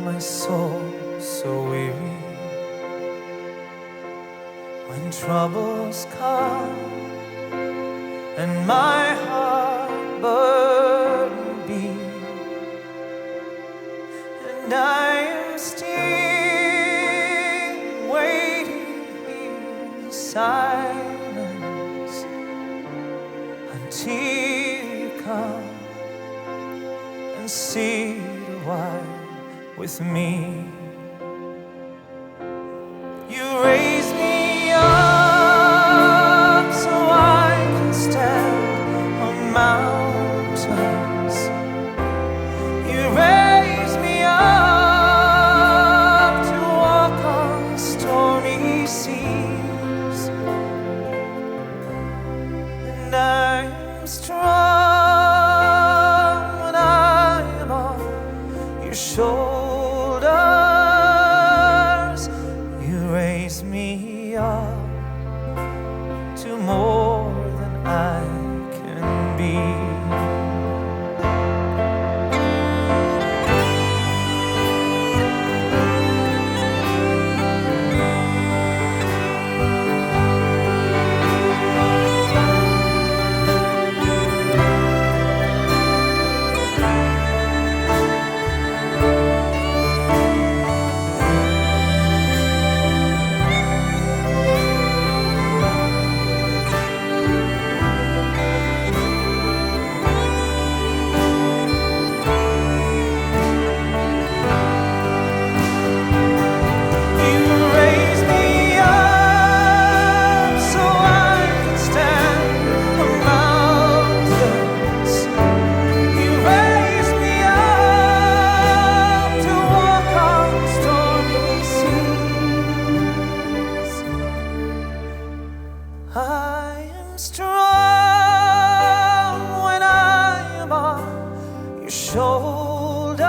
my soul so weary. When troubles come and my heart burden be, and I am still waiting in silence until you come and sit a while with me. You raise me up so I can stand on mountains. You raise me up to walk on stormy seas, and I'm strong when I am on your shoulders. You raise me up to more than I can be. I am strong when I am on your shoulders.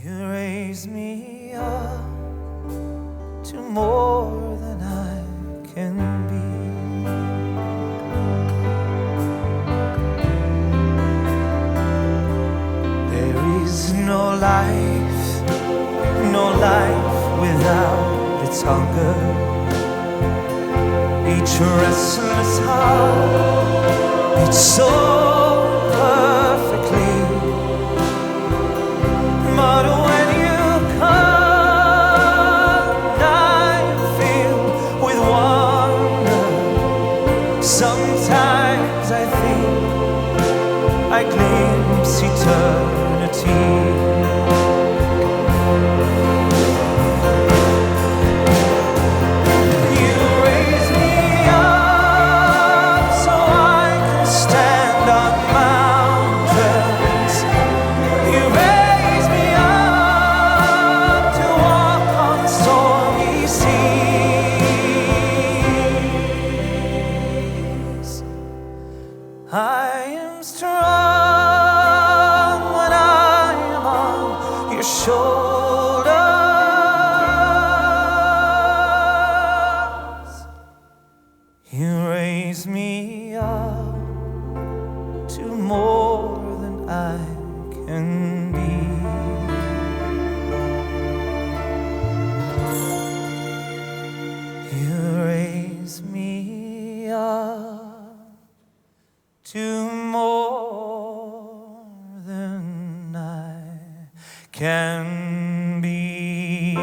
You raise me up to more than I can be. There is no life without its hunger, each restless heart beats so perfectly. But when you come, I'm filled with wonder. Sometimes I think I glimpse eternity. I am strong when I am on your shoulders. You raise me up to more than I can be. You raise me up to more than I can be.